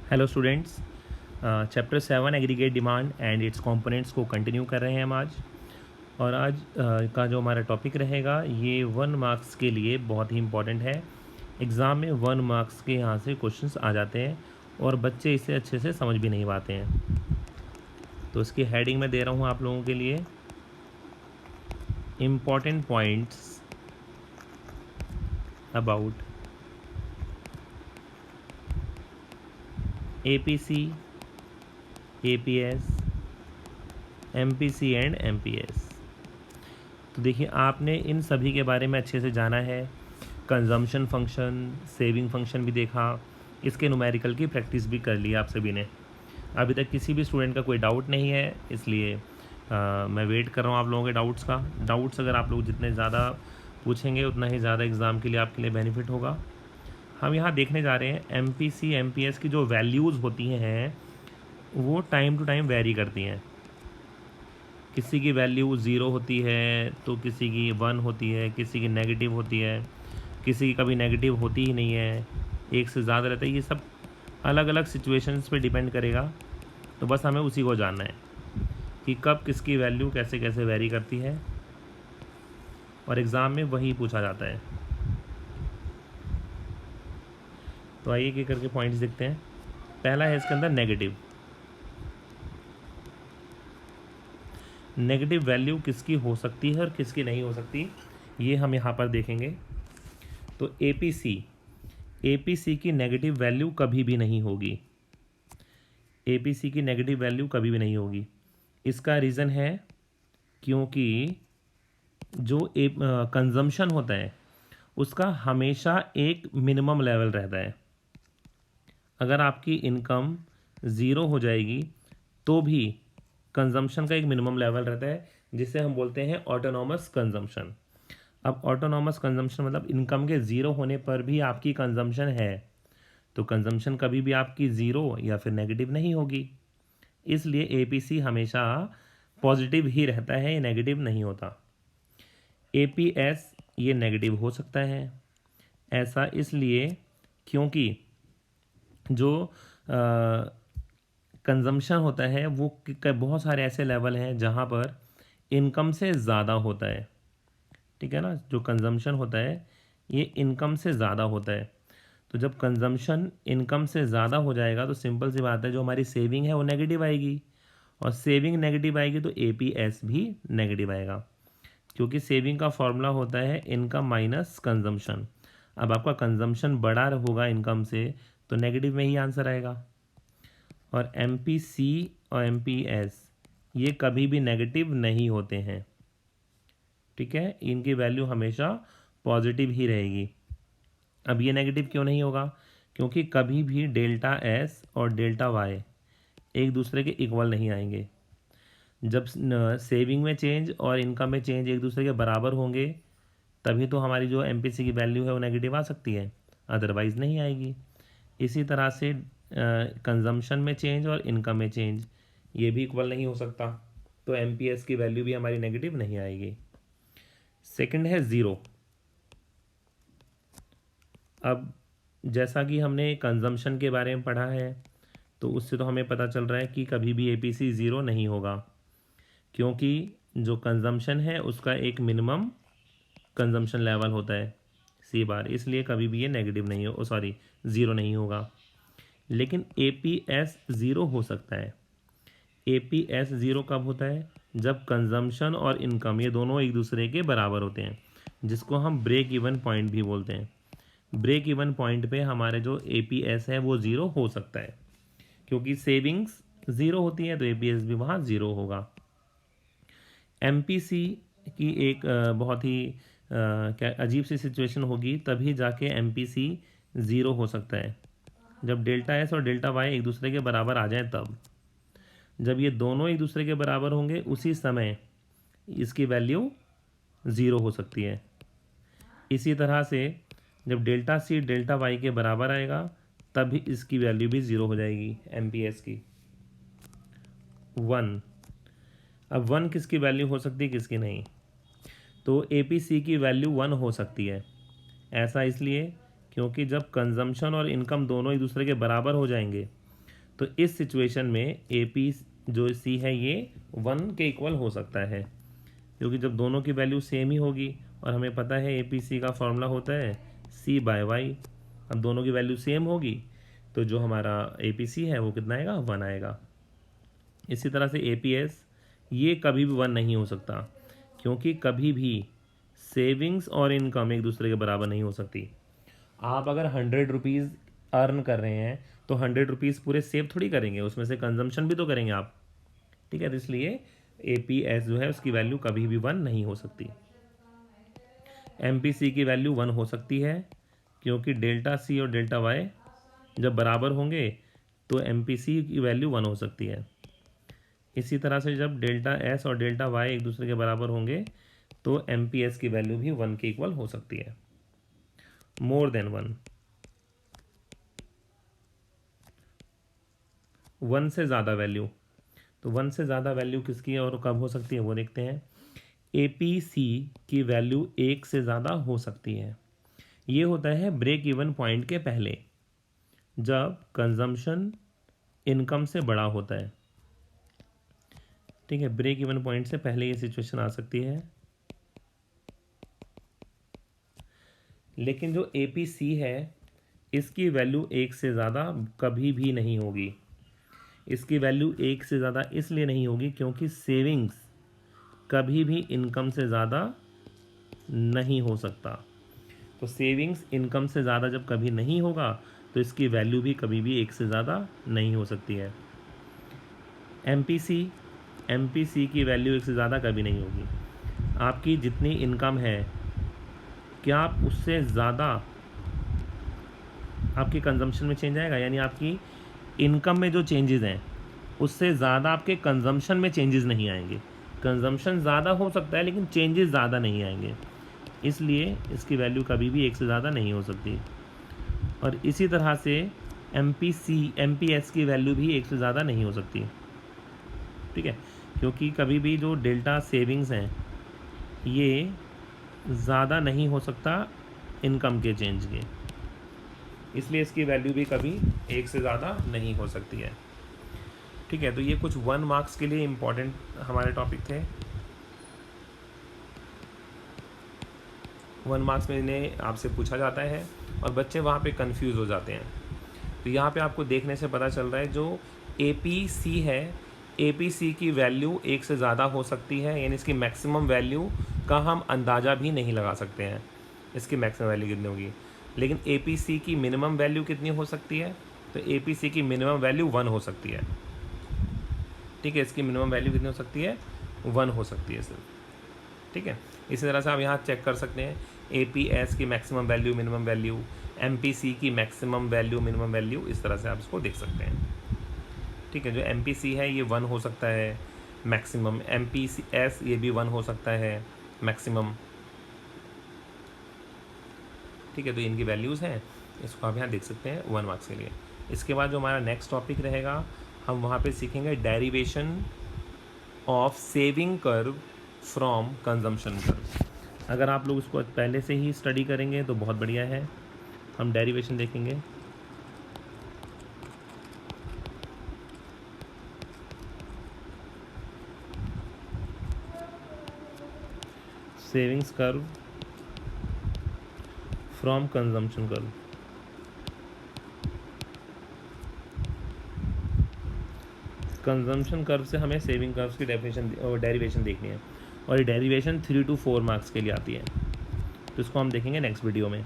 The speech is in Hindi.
Hello students, chapter 7 aggregate demand and it's components को कंटिन्यू कर रहे हैं हम आज। और आज का जो हमारा टॉपिक रहेगा ये 1 मार्क्स के लिए बहुत ही इम्पॉर्टेंट है। एग्ज़ाम में 1 मार्क्स के यहाँ से क्वेश्चंस आ जाते हैं और बच्चे इसे अच्छे से समझ भी नहीं पाते हैं। तो इसकी हेडिंग मैं दे रहा हूँ आप लोगों के लिए, important points about APC, APS, MPC and MPS। तो देखिए, आपने इन सभी के बारे में अच्छे से जाना है। कंजम्पशन फंक्शन, सेविंग फंक्शन भी देखा, इसके न्यूमेरिकल की प्रैक्टिस भी कर ली आप सभी ने। अभी तक किसी भी स्टूडेंट का कोई डाउट नहीं है, इसलिए मैं वेट कर रहा हूँ आप लोगों के डाउट्स का। डाउट्स अगर आप लोग जितने ज़्यादा पूछेंगे उतना ही ज़्यादा एग्ज़ाम के लिए आपके लिए बेनिफिट होगा। हम यहाँ देखने जा रहे हैं MPC MPS की जो वैल्यूज़ होती हैं वो टाइम टू टाइम वेरी करती हैं। किसी की वैल्यू 0 होती है तो किसी की 1 होती है, किसी की नेगेटिव होती है, किसी की कभी नेगेटिव होती ही नहीं है, एक से ज़्यादा रहता है। ये सब अलग अलग सिचुएशंस पे डिपेंड करेगा। तो बस हमें उसी को जानना है कि कब किसकी वैल्यू कैसे कैसे वेरी करती है, और एग्ज़ाम में वही पूछा जाता है। तो आइए एक करके पॉइंट्स देखते हैं। पहला है इसके अंदर नेगेटिव। नेगेटिव वैल्यू किसकी हो सकती है और किसकी नहीं हो सकती, ये हम यहाँ पर देखेंगे। तो APC की नेगेटिव वैल्यू कभी भी नहीं होगी। APC की नेगेटिव वैल्यू कभी भी नहीं होगी। इसका रीज़न है क्योंकि जो कंजम्पशन होता है उसका हमेशा एक मिनिमम लेवल रहता है। अगर आपकी इनकम ज़ीरो हो जाएगी तो भी कंजम्पशन का एक मिनिमम लेवल रहता है, जिसे हम बोलते हैं ऑटोनॉमस कंजम्पशन। अब ऑटोनॉमस कंजम्पशन मतलब इनकम के ज़ीरो होने पर भी आपकी कंजम्पशन है, तो कंजम्पशन कभी भी आपकी ज़ीरो या फिर नेगेटिव नहीं होगी। इसलिए APC हमेशा पॉजिटिव ही रहता है, ये नेगेटिव नहीं होता। APS ये नेगेटिव हो सकता है। ऐसा इसलिए क्योंकि जो कंजम्पशन होता है वो बहुत सारे ऐसे लेवल हैं जहाँ पर इनकम से ज़्यादा होता है। ठीक है ना, जो कंजम्पशन होता है ये इनकम से ज़्यादा होता है। तो जब कंजम्पशन इनकम से ज़्यादा हो जाएगा तो सिंपल सी बात है, जो हमारी सेविंग है वो नेगेटिव आएगी, और सेविंग नेगेटिव आएगी तो APS भी नेगेटिव आएगा, क्योंकि सेविंग का फॉर्मूला होता है इनकम माइनस कंजम्पशन। अब आपका कंजम्पशन बड़ा होगा इनकम से तो नेगेटिव में ही आंसर आएगा। और MPC और MPS ये कभी भी नेगेटिव नहीं होते हैं। ठीक है, इनकी वैल्यू हमेशा पॉजिटिव ही रहेगी। अब ये नेगेटिव क्यों नहीं होगा, क्योंकि कभी भी डेल्टा S और डेल्टा Y एक दूसरे के इक्वल नहीं आएंगे। जब सेविंग में चेंज और इनकम में चेंज एक दूसरे के बराबर होंगे तभी तो हमारी जो MPC की वैल्यू है वो नेगेटिव आ सकती है, अदरवाइज़ नहीं आएगी। इसी तरह से कंजम्पशन में चेंज और इनकम में चेंज ये भी इक्वल नहीं हो सकता, तो MPS की वैल्यू भी हमारी नेगेटिव नहीं आएगी। सेकंड है ज़ीरो। अब जैसा कि हमने कंजम्पशन के बारे में पढ़ा है तो उससे तो हमें पता चल रहा है कि कभी भी APC ज़ीरो नहीं होगा, क्योंकि जो कंजम्पशन है उसका एक मिनिमम कंजम्पशन लेवल होता है C बार, इसलिए कभी भी ये नेगेटिव नहीं हो सॉरी ज़ीरो नहीं होगा। लेकिन APS ज़ीरो हो सकता है। APS ज़ीरो कब होता है, जब कंजम्पशन और इनकम ये दोनों एक दूसरे के बराबर होते हैं, जिसको हम ब्रेक इवन पॉइंट भी बोलते हैं। ब्रेक इवन पॉइंट पे हमारे जो APS है वो ज़ीरो हो सकता है, क्योंकि सेविंग्स ज़ीरो होती है तो APS भी वहाँ ज़ीरो होगा। MPC की एक बहुत ही क्या अजीब सी सिचुएशन होगी, तभी जाके MPC ज़ीरो हो सकता है जब डेल्टा S और डेल्टा Y एक दूसरे के बराबर आ जाए। तब जब ये दोनों एक दूसरे के बराबर होंगे उसी समय इसकी वैल्यू ज़ीरो हो सकती है। इसी तरह से जब डेल्टा C डेल्टा Y के बराबर आएगा तब इसकी वैल्यू भी ज़ीरो हो जाएगी MPS की। 1, अब 1 किसकी वैल्यू हो सकती है किसकी नहीं, तो APC की वैल्यू 1 हो सकती है। ऐसा इसलिए क्योंकि जब कंजम्पशन और इनकम दोनों एक दूसरे के बराबर हो जाएंगे तो इस सिचुएशन में ए पी जो सी है ये 1 के इक्वल हो सकता है, क्योंकि जब दोनों की वैल्यू सेम ही होगी और हमें पता है ए पी सी का फॉर्मूला होता है सी बाय वाई। अब दोनों की वैल्यू सेम होगी तो जो हमारा ए पी सी है वो कितना आएगा, 1 आएगा। इसी तरह से ए पी एस ये कभी भी 1 नहीं हो सकता, क्योंकि कभी भी सेविंग्स और इनकम एक दूसरे के बराबर नहीं हो सकती। आप अगर 100 रुपीज़ अर्न कर रहे हैं तो 100 रुपीज़ पूरे सेव थोड़ी करेंगे, उसमें से कंजम्पशन भी तो करेंगे आप, ठीक है। तो इसलिए ए पी एस जो है उसकी वैल्यू कभी भी 1 नहीं हो सकती। एम पी सी की वैल्यू 1 हो सकती है, क्योंकि डेल्टा सी और डेल्टा वाई जब बराबर होंगे तो एम पी सी की वैल्यू 1 हो सकती है। इसी तरह से जब डेल्टा एस और डेल्टा वाई एक दूसरे के बराबर होंगे तो एम पी एस की वैल्यू भी 1 के इक्वल हो सकती है, मोर देन 1, 1 से ज़्यादा वैल्यू। तो 1 से ज़्यादा वैल्यू किसकी और कब हो सकती है वो देखते हैं। ए पी सी की वैल्यू 1 से ज़्यादा हो सकती है। ये होता है ब्रेक इवन पॉइंट के पहले, जब कंजम्पशन इनकम से बड़ा होता है, ठीक है। ब्रेक इवन पॉइंट से पहले ये सिचुएशन आ सकती है। लेकिन जो ए पी सी है इसकी वैल्यू 1 से ज़्यादा कभी भी नहीं होगी। इसकी वैल्यू 1 से ज़्यादा इसलिए नहीं होगी क्योंकि सेविंग्स कभी भी इनकम से ज़्यादा नहीं हो सकता। तो सेविंग्स इनकम से ज़्यादा जब कभी नहीं होगा तो इसकी वैल्यू भी कभी भी 1 से ज़्यादा नहीं हो सकती है। एम पी सी की वैल्यू 1 से ज़्यादा कभी नहीं होगी। आपकी जितनी इनकम है क्या आप उससे ज़्यादा आपके कंजम्पशन में चेंज आएगा, यानी आपकी इनकम में जो चेंजेस हैं उससे ज़्यादा आपके कंजम्पशन में चेंजेस नहीं आएंगे। कंजम्पशन ज़्यादा हो सकता है लेकिन चेंजेस ज़्यादा नहीं आएंगे, इसलिए इसकी वैल्यू कभी भी 1 से ज़्यादा नहीं हो सकती। और इसी तरह से एम पी एस की वैल्यू भी 1 से ज़्यादा नहीं हो सकती, ठीक है, क्योंकि कभी भी जो डेल्टा सेविंग्स हैं ये ज़्यादा नहीं हो सकता इनकम के चेंज के, इसलिए इसकी वैल्यू भी कभी 1 से ज़्यादा नहीं हो सकती है, ठीक है। तो ये कुछ 1 मार्क्स के लिए इम्पोर्टेंट हमारे टॉपिक थे। 1 मार्क्स में इन्हें आपसे पूछा जाता है और बच्चे वहाँ पे कंफ्यूज हो जाते हैं। तो यहाँ पे आपको देखने से पता चल रहा है जो ए पी सी है, ए पी सी की वैल्यू 1 से ज़्यादा हो सकती है, यानी इसकी मैक्सिमम वैल्यू का हम अंदाज़ा भी नहीं लगा सकते हैं इसकी मैक्सिमम वैल्यू कितनी होगी। लेकिन ए पी सी की मिनिमम वैल्यू कितनी हो सकती है, तो ए पी सी की मिनिमम वैल्यू 1 हो सकती है, ठीक है। इसकी मिनिमम वैल्यू कितनी हो सकती है, 1 हो सकती है सिर्फ, ठीक है। इसी तरह से आप यहाँ चेक कर सकते हैं ए पी एस की maximum value minimum value, M P C की मैक्सिमम वैल्यू मिनिमम वैल्यू, इस तरह से आप इसको देख सकते हैं, ठीक है। जो एम पी सी है ये 1 हो सकता है maximum, M P C S ये भी 1 हो सकता है मैक्सिमम, ठीक है। तो इनकी वैल्यूज़ हैं, इसको आप यहाँ देख सकते हैं 1 मार्क्स के लिए। इसके बाद जो हमारा नेक्स्ट टॉपिक रहेगा हम वहाँ पे सीखेंगे derivation of saving curve from consumption curve. अगर आप लोग इसको पहले से ही स्टडी करेंगे तो बहुत बढ़िया है, हम डेरिवेशन देखेंगे। Savings curve from consumption curve. Consumption curve से हमें सेविंग कर्व्स की डेरिवेशन देखनी है और ये डेरिवेशन 3 to 4 मार्क्स के लिए आती है, तो इसको हम देखेंगे नेक्स्ट वीडियो में।